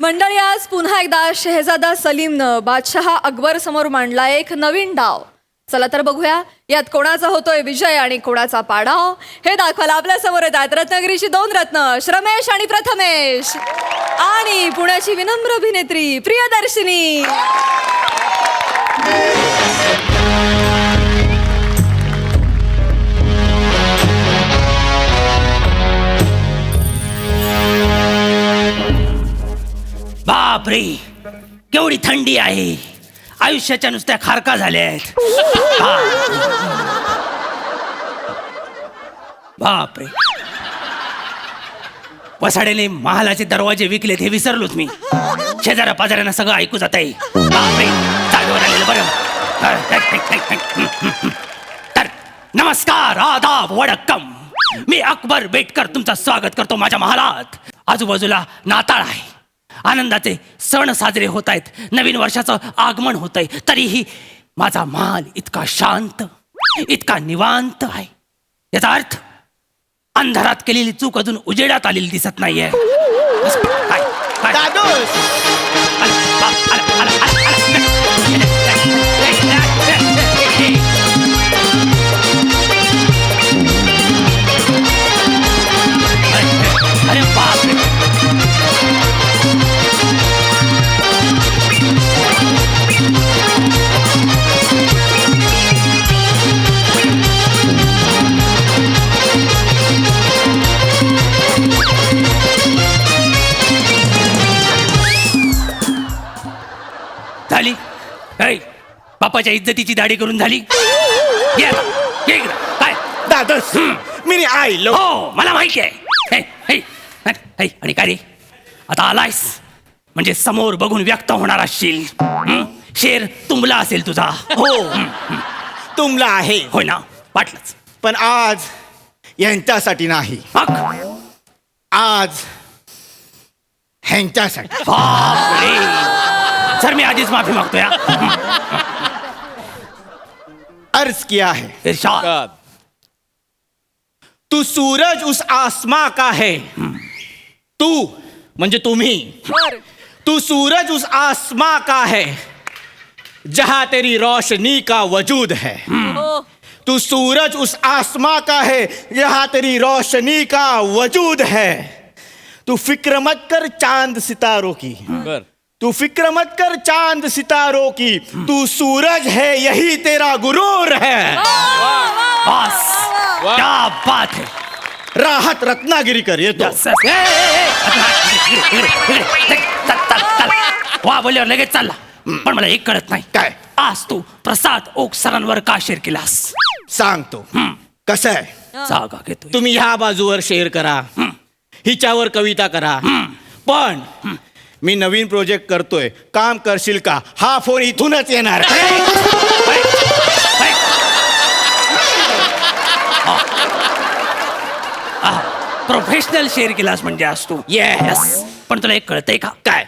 मंडळी, आज पुन्हा एकदा शहजादा सलीमनं बादशहा अकबर समोर मांडला एक नवीन डाव. चला तर बघूया यात कोणाचा होतोय विजय आणि कोणाचा पाडाव हे दाखवायला आपल्या समोर येतात रत्नागिरीची दोन रत्न श्रमेश आणि प्रथमेश आणि पुण्याची विनम्र अभिनेत्री प्रियदर्शिनी. बापरे, केवढी थंडी आहे. आयुष्याच्या नुसत्या खारका झाल्या आहेत. बापरे, वसाड्याने महालाचे दरवाजे विकलेत हे विसरलोच मी. शेजाऱ्या पाजाऱ्यांना सगळं ऐकू जात आहे. बापरे, जागेवर आलेलं बरं. तर नमस्कार, आदाब, वडक्कम. मी अकबर बेटकर तुमचं स्वागत करतो माझ्या महालात. आजूबाजूला नाताळ आहे, आनंदाचे सण साजरे होत आहेत, नवीन वर्षाचं आगमन होत आहे. तरीही माझा महाल इतका शांत, इतका निवांत आहे. याचा अर्थ अंधारात केलेली चूक अजून उजेडात आलेली दिसत नाहीये. काय काय दादूस, अरे बापरे, झाली बापाच्या इज्जतीची दाढी करून झाली. ये आता, ये इकडं. काय दादूस, मी आईलो. हो, मला माहिती आहे. आणि काय रे, आता आलायस म्हणजे समोर बघून व्यक्त होणार असशील. शेर तुंबला असेल तुझा. हो, तुमला आहे. होय ना, वाटलंच. पण आज यांच्यासाठी नाही, मग आज ह्यांच्यासाठी. बापरे, सर मी आधीच माफी मागतोय. अर्ज किया है, इरशाद. तू सूरज उस आसमां का है. तू म्हणजे तुम्ही. तू सूरज उस आसमां का है जहां तेरी रोशनी का वजूद है. तू सूरज उस आसमां का है जहां तेरी रोशनी का वजूद है. तू फिक्र मत कर चांद सितारों की. तू फिक्र मत कर चांद सितारों की. तू सूरज है, यही तेरा गुरूर है. बस, क्या बात है. राहत रत्नागिरीकर येतो. वा बोलल्यावर लगेच चालला. पण मला एक कळत नाही, काय? आज तू प्रसाद ओक सरांवर का शेअर केलास? सांगतो कसं आहे. जागा घेतो. तुम्ही ह्या बाजूवर शेअर करा, हिच्यावर कविता करा, पण मी नवीन प्रोजेक्ट करतोय, काम करशील का? हा फोन इथूनच येणार. प्रोफेशनल शेअर केलास म्हणजे आज तू. येस. पण तुला एक कळतंय का? काय?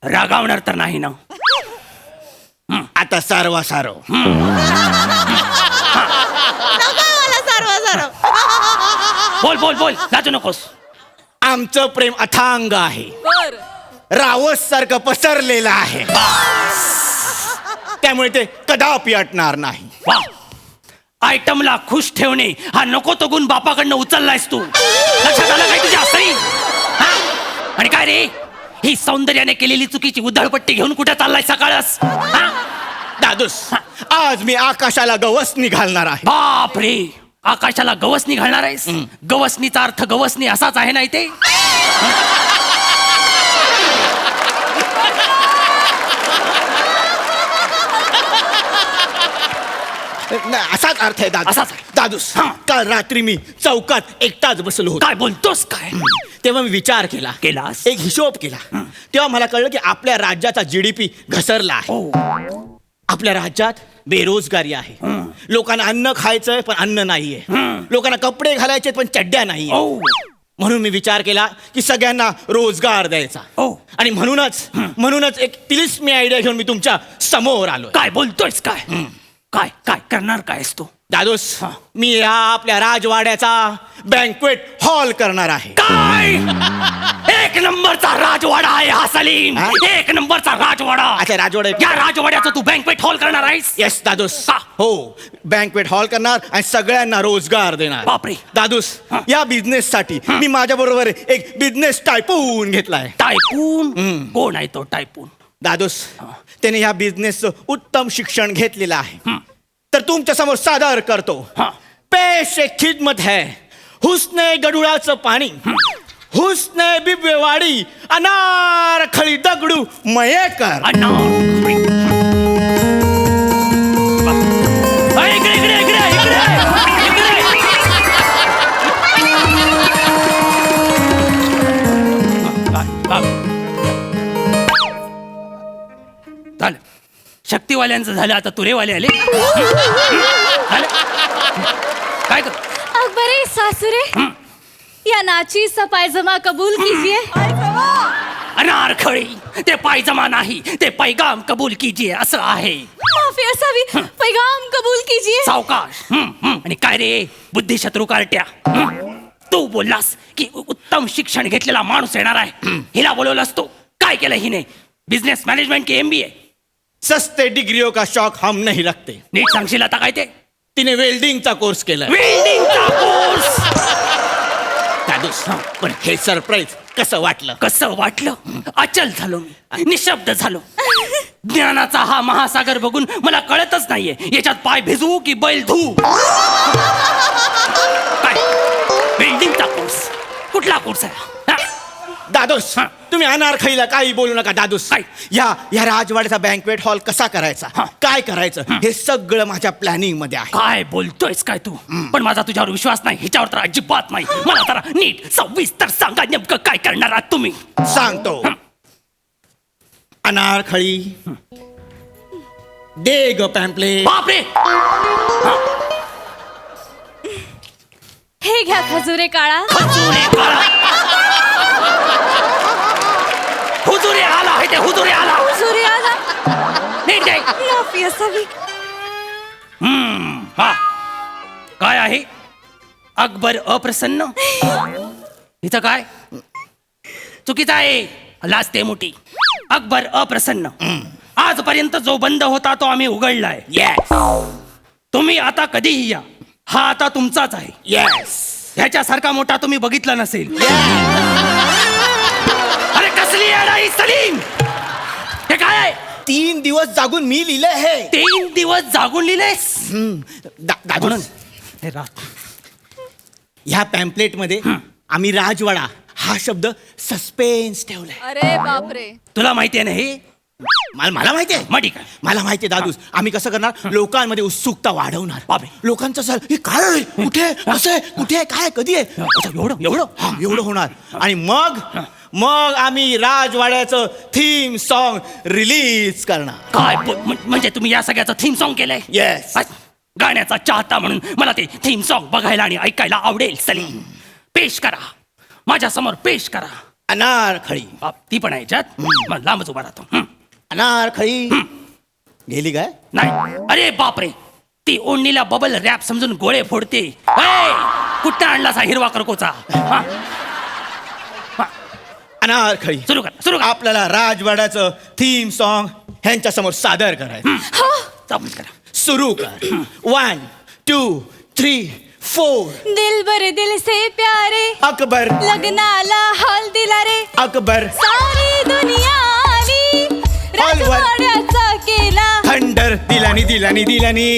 रागावणार तर नाही ना? आता सारवा सारव. बोल बोल बोल, लाजू नकोस. आमचं प्रेम अथांग आहे, रावस सारखं पसरलेलं आहे, त्यामुळे ते कदापि अटणार नाही. वा, आयटमला खुश ठेवणे हा नको तो गुण बापाकडनं उचललायस तू. लक्षात आलं काय तुझ्या सई? आणि काय रे, ही सौंदर्याने केलेली चुकीची उधळपट्टी घेऊन कुठे चाललाय सकाळच? दादूस, आज मी आकाशाला गवसणी घालणार आहे. बापरे, आकाशाला गवसणी घालणार आहेस? गवसणीचा अर्थ गवसणी असाच आहे ना इथे? नाही, असाच अर्थ आहे दादूस. असाच आहे. दादूस, काल रात्री मी चौकात एकटाच बसलो होतो. काय बोलतोस काय? तेव्हा मी विचार केला, केलास? एक हिशोब केला. तेव्हा मला कळलं की आपल्या राज्याचा GDP घसरला आहे. हो. आपल्या राज्यात बेरोजगारी आहे. लोकांना अन्न खायचंय पण अन्न नाहीये. लोकांना कपडे घालायचे पण चड्ड्या नाहीये. ओ. म्हणून मी विचार केला की सगळ्यांना रोजगार द्यायचा. ओ. आणि म्हणूनच एक तिलिस्मी आयडिया घेऊन मी तुमच्या समोर आलो. काय बोलतोयस काय? काय काय करणार कायस तू? दादोस, मी या आपल्या राजवाड्याचा बँक्वेट हॉल करणार आहे. काय? एक एक नंबरचा राजवाडा आहे हा सलीम. हा? एक नंबरचा राजवाडा. अच्छा, राजवाडा आहे. या राजवाड्याचं तू बँकवेट हॉल करणार आहेस. येस दादूस. का? हो, बँकवेट हॉल करणार आणि सगळ्यांना रोजगार देणार. बापरे. दादूस, हा. या बिझनेस साठी मी माझ्या बरोबर एक बिझनेस टायपून घेतलाय. टायपून. कोण आहे तो टायपून? दादूस, त्याने या बिझनेसचं उत्तम शिक्षण घेतलेलं आहे. तर तुमच्या समोर सादर करतो. हा. पेश एक खिदमत है, हुस्ने गडुळाचं पाणी, हुस्ने बिबवेवाडी, अनार खळी दगडू मयेकर. इकडे इकडे इकडे इकडे झालं. शक्तीवाल्यांचं झालं, आता तुरेवाले आले. झालं. काय कर अकबरे सासुरे, या नाची सा पायजमा कबूल कीजिए. अनारखळी, ते पायजमा नाही, ते पैगाम कबूल कीजिए असं आहे. माफी असावी, पैगाम कबूल कीजिए. सावकाश. आणि काय रे बुद्धी शत्रू कार्ट्या, तू बोललास की उत्तम शिक्षण घेतलेला माणूस येणार आहे. हिला बोलवलास तू. काय केलं हिने? बिझनेस मॅनेजमेंट की MBA? सस्ते डिग्रियों का शौक हम नहीं रखते. नीट सांगशील आता काय ते? तिने वेल्डिंगचा कोर्स केलाय. वेल्डिंगचा कोर्स. दादूस, पण हे सरप्राईज कसं वाटलं? कसं वाटलं? अचल झालो मी, निशब्द झालो. ज्ञानाचा हा महासागर बघून मला कळतच नाहीये याच्यात पाय भिजवू की बैल धू. काय वेल्डिंगचा कोर्स? कुठला कोर्स आहे हा? दादूस, हा. तुम्ही अनारखळीला काही बोलू नका. दादूस, काय? या राजवाड्याचा बँकवेट हॉल कसा करायचा, हा. काय करायचं, हे सगळं माझ्या प्लॅनिंग मध्ये आहे. काय बोलतोयस काय तू? पण माझा तुझ्यावर विश्वास नाही, हिच्यावर तर अजिबात नाही. मला तर नीट सविस्तर सांगा नेमकं काय करणार आहात तुम्ही. सांगतो. अनारखळी, दे ग पॅम्पलेट. बापरे. हे घ्या खजुरे काळा. हुजुरे काळा. हुजुरे आला आहे ते, हुजुरे आला. हुजुरे आला. नीट घे. माफी असावी. हा काय आहे? अकबर अप्रसन्न. इथं काय चुकीचं आहे? लाजते मोठी. अकबर अप्रसन्न. आजपर्यंत जो बंद होता तो आम्ही उघडलाय. येस तुम्ही आता कधीही या, हा आता तुमचाच आहे. येस. ह्याच्यासारखा मोठा तुम्ही बघितला नसेल. अरे कसली अडाई सलीम, हे काय आहे? 3 दिवस जागून मी लिहिलंय हे. 3 दिवस जागून लिहिलेस. दादूस, हे रात. ह्या पॅम्पलेट मध्ये आम्ही राजवाडा हा शब्द सस्पेन्स ठेवलाय. अरे बापरे. तुला माहिती आहे ना हे? मला माहिती आहे. मग ठीक आहे. मला माहिती आहे दादूस. आम्ही कसं करणार, लोकांमध्ये उत्सुकता वाढवणार. बापरे. लोकांचं सर हे काय आहे? कुठे कसं आहे? कुठे आहे? काय कधी आहे? अच्छा, एवढं हा, एवढं होणार. आणि मग आम्ही राजवाड्याचं थीम सॉन्ग रिलीज करणार. काय म्हणजे तुम्ही या सगळ्याचं थीम सॉन्ग केलंय? येस. गाण्याचा चाहता म्हणून मला ते थीम सॉन्ग बघायला आणि ऐकायला आवडेल. सलीम, पेश करा माझ्या समोर, पेश करा. अनारखळी. ती पण आहे याच्यात. मग लांबच उभा राहतो. अनारखळी गेली काय? नाही. अरे बापरे, ती ओढणीला बबल रॅप समजून गोळे फोडते. कुठं आणला सा हिरवा करकोचा? अनारखळी, सुरू कर, सुरू कर. आपल्याला राजवाड्याचं थीम सॉन्ग ह्यांच्या समोर सादर करायचं. चालू करा. सुरू कर. 1 2 3 4. दिल भर दिल से प्यारे, अकबर लग्नाला हॉल दिला रे. अकबर सारी दुनिया आली, राजवाड्याचा केला. थंडर दिलानी दिलानी दिलानी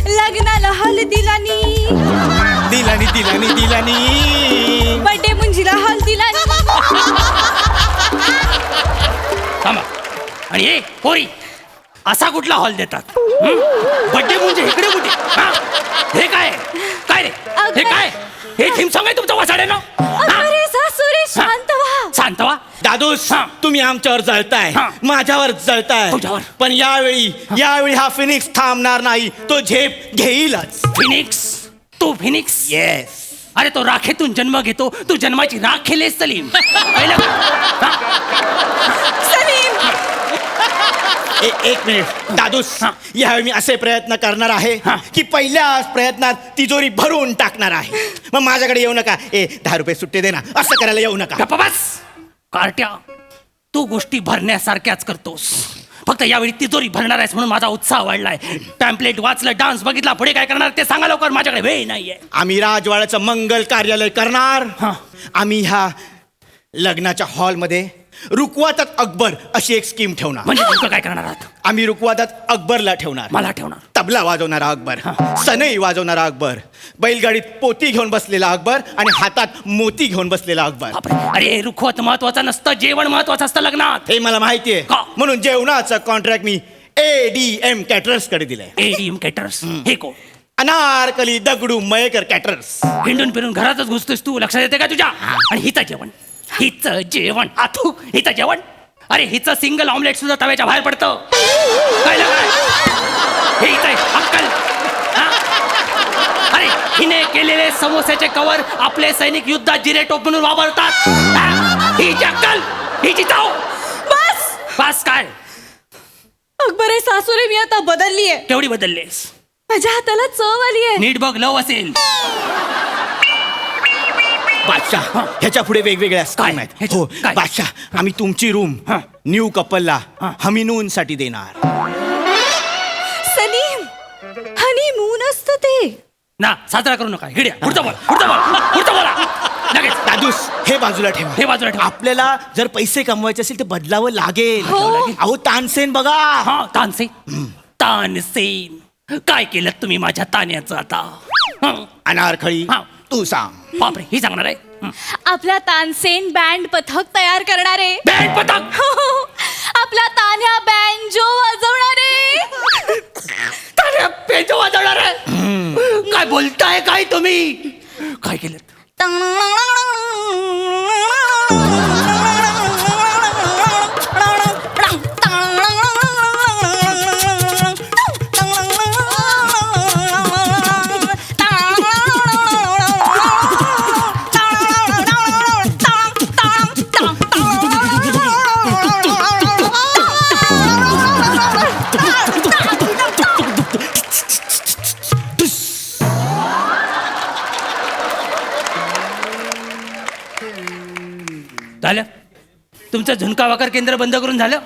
लग्नाला हॉल दिलानी, दिलानी दिलानी दिलानी. बर्थडे मुंजीला हॉल दिलानी. थांबा. आणि हे पोरी असा कुठला हॉल देतात? बड्डे म्हणजे इकडे कुठे? हे काय काय रे? हे काय? हे थीम सॉन्ग आहे तुमचं वाचाड्यानं? अरे सासुरे, शांत व्हा. शांत व्हा. दादूस, हा. तुम्ही आमच्यावर जळताय, हा. माझ्यावर जळताय. तुझ्यावर. पण यावेळी हा फिनिक्स थांबणार नाही. तो झेप घेईलच. फिनिक्स? तू फिनिक्स? येस. अरे तो राखेतून जन्म घेतो, तू जन्माची राख केलेस सलीम. पाहिलं का? सलीम, एक मिनिट दादूस. हा. यावेळी मी असे प्रयत्न करणार आहे हा. की पहिल्या प्रयत्नात तिजोरी भरून टाकणार आहे. मग माझ्याकडे येऊ नका, 10 रुपये सुट्टे दे ना, असं करायला येऊ नका. गप्पा बस. कार्ट्या तू गोष्टी भरण्यासारख्याच करतोस. फक्त यावेळी तिजोरी भरणार आहेस म्हणून माझा उत्साह वाढलाय. पॅम्पलेट वाचलं, डान्स बघितला, पुढे काय करणार ते सांगा लवकर. माझ्याकडे वेळ नाहीये. आम्ही राजवाड्याचं मंगल कार्यालय करणार. आम्ही ह्या लग्नाच्या हॉलमध्ये रुकवातात अकबर अशी एक स्कीम ठेवणार. म्हणजे नेमकं काय करणार आहात? आम्ही रुकवातात अकबरला ठेवणार. मला ठेवणार. तबला वाजवणारा अकबर, सनई वाजवणारा अकबर, बैलगाडीत पोती घेऊन बसलेला अकबर आणि हातात मोती घेऊन बसलेला अकबर. बापरे. अरे रुखवत महत्वाचं नसतं, जेवण महत्वाचं असतं लग्नात. हे मला माहितीये. का? म्हणून जेवणाचं कॉन्ट्रॅक्ट मी ADM कॅटरर्स कडे दिलंय. ADM caterers. हे कोण? अनारकली दगडू मयेकर कॅटरर्स. हिंडून फिरून घरातच घुसतोस तू. लक्षात येते का तुझ्या? आणि हिचं जेवण, हिचं जेवण आथू, हिचं जेवण. अरे हिचं सिंगल ऑमलेट सुद्धा तव्याच्या बाहेर पडतं. कळलं काय? हे हिचं आहे, अक्कल. हा? अरे हिने केलेले समोस्याचे कवर आपले सैनिक युद्धात जिरे टोप म्हणून वापरतात. हा? हिची अक्कल, हिची चाव. बस बस काय? अकबर आहे सासूरे, मी आता बदलली आहे. केवढी बदललेस? माझ्या हाताला चव आली आहे. नीट बघ, लव असेल. बादशाह ह्याच्या पुढे वेगवेगळ्या स्कीम आहेत. ह्याच्या- हो काय? बादशाह, आम्ही तुमची रूम न्यू कपलला हनीमून साठी देणार. सलीम, हनीमून असतं ते. ना साजरा करू नका. हिड्या पुढचं बोला, पुढचं बोला, पुढचं बोला लगेच. दादूस हे बाजूला ठेवा. हे बाजूला ठेवा. आपल्याला जर पैसे कमवायचे असेल तर बदलावं लागेल. हो. अहो तानसेन बघा. हा तानसेन. तानसेन काय केलं तुम्ही माझ्या तान्याचं आता? हं. अनारखळी हा. तू सांग. बापरे, ही सांगणार आहे. हं. आपला तानसेन बँड पथक तयार करणारे. बँड पथक. आपला तान्या बँजो वाजवणारे. तान्या पेजो वाजवणार आहे. काय बोलताय काय तुम्ही? काय केलं? झालं तुमचं झुणका भाकर केंद्र बंद करून झालं?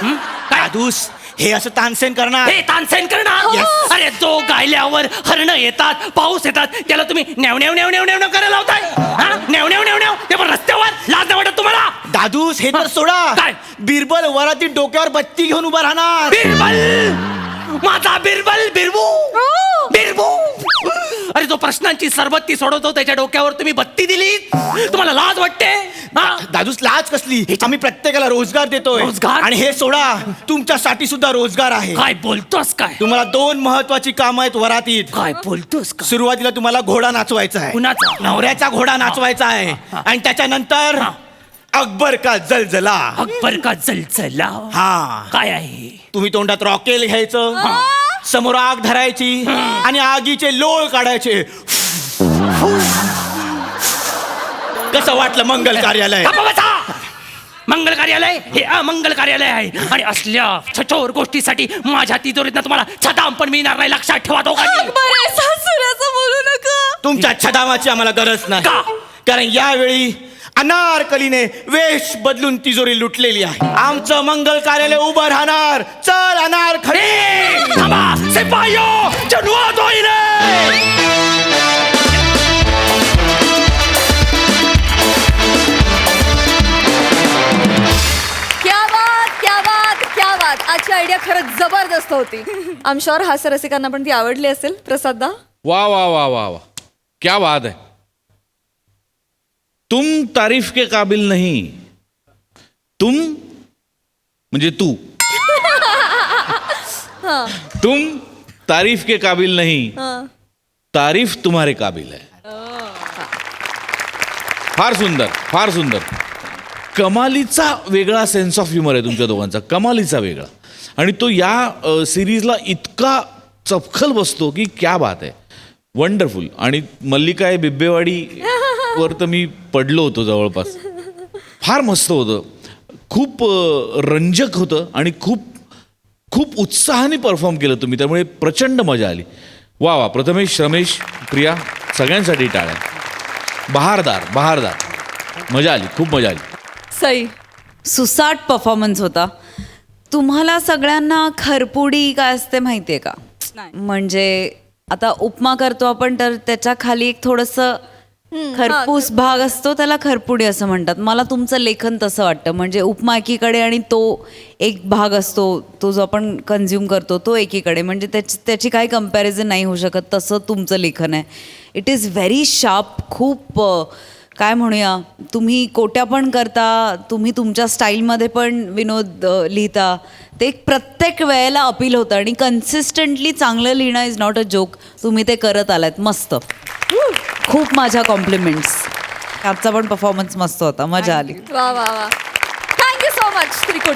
हं? काय? दादूस हे असं तानसेन करणार. हे तानसेन करणार? Yes. अरे जो गायल्यावर हरणं येतात, पाऊस येतात, त्याला तुम्ही न्याव न्याव न्याव न्याव न्याव करायला लावताय. हा? न्याव न्याव न्याव न्याव. ते पण रस्त्यावर लाज नाही वाटत तुम्हाला? दादूस हे तर सोडा. काय? बिरबल वरातीत डोक्यावर बत्ती घेऊन उभा राहणार. बिरबल, माझा बिरबल, बिरबू बिरबू. अरे जो प्रश्नांची सरबत्ती सोडवतो त्याच्या डोक्यावर तुम्ही बत्ती दिली. तुम्हाला लाज वाटते? हा? दादूस लाज कसली? आम्ही प्रत्येकाला रोजगार देतोय. रोजगार? आणि हे सोडा, तुमच्यासाठी सुद्धा रोजगार आहे. काय बोलतोस काय? तुम्हाला 2 महत्वाची कामं आहेत वरातीत. काय बोलतोस का? सुरुवातीला तुम्हाला घोडा नाचवायचा आहे. कुणाचा? नवऱ्याचा घोडा नाचवायचा आहे. आणि त्याच्यानंतर अकबर का जलजला. अकबर का जलजला. हा काय आहे? तुम्ही तोंडात रॉकेल घ्यायचं, समोर आग धरायची आणि आगीचे लोळ काढायचे. कसं वाटलं मंगल कार्यालय? गप्प बसा! मंगल कार्यालय हे अमंगल कार्यालय आहे. आणि असल्या छचोर गोष्टीसाठी माझ्या तिजोरीतनं तुम्हाला छदाम पण मिळणार नाही. लक्षात ठेवा दोघांनी. अकबर आहे सासूऱ्याचं बोलू नका. तुमच्या छदामाची आम्हाला गरज नाही. का? कारण यावेळी अनारकलीने वेश बदलून तिजोरी लुटलेली आहे. आमचं मंगल कार्यालय उभं राहणार. चल अनारखली. ए, थांबा, सिपाहियो, जनवा दोईले. क्या बात, क्या बात, क्या बात. आजची आयडिया खरंच जबरदस्त होती. आम शुअर हास्य रसिकांना पण ती आवडली असेल. प्रसाद दा. वाह वाह वाह वाह वाह, क्या बात है. तुम तारीफ के काबिल नहीं, तुम म्हणजे तू. तुम तारीफ के काबिल नहीं, तारीफ तुम्हारे काबिल है. फार सुंदर, फार सुंदर. कमालीचा वेगळा सेन्स ऑफ ह्युमर आहे तुमच्या दोघांचा, कमालीचा वेगळा. आणि तो या सिरीजला इतका चपखल बसतो की क्या बात आहे. वंडरफुल. आणि मल्लिका आहे बिब्बेवाडी वर तर मी पडलो होतो जवळपास. फार मस्त होतं, खूप रंजक होतं आणि खूप खूप उत्साहाने परफॉर्म केलं तुम्ही, त्यामुळे प्रचंड मजा आली. वा वा. प्रथमेश, रमेश, प्रिया सगळ्यांसाठी टाळ्या. बहारदार बहारदार. मजा आली, खूप मजा आली. सई. सुसाट परफॉर्मन्स होता. तुम्हाला सगळ्यांना खरपुडी काय असते माहितीये का? म्हणजे आता उपमा करतो आपण तर त्याच्या खाली एक थोडंसं खरपूस भाग असतो, त्याला खरपुडी असं म्हणतात. मला तुमचं लेखन तसं वाटतं. म्हणजे उपमा एकीकडे आणि तो एक भाग असतो, तो जो आपण कन्झ्युम करतो तो एकीकडे. म्हणजे त्याची काही कम्पॅरिझन नाही होऊ शकत, तसं तुमचं लेखन आहे. It is very sharp. खूप काय म्हणूया, तुम्ही कोट्या पण करता, तुम्ही तुमच्या स्टाईलमध्ये पण विनोद लिहिता. ते प्रत्येक वेळेला अपील होतं आणि कन्सिस्टंटली चांगलं लिहिणं इज नॉट अ जोक. तुम्ही ते करत आलात, मस्त. खूप माझ्या कॉम्प्लिमेंट्स. आजचा पण परफॉर्मन्स मस्त होता, मजा आली. वा वा वा. Thank you so much Trikut.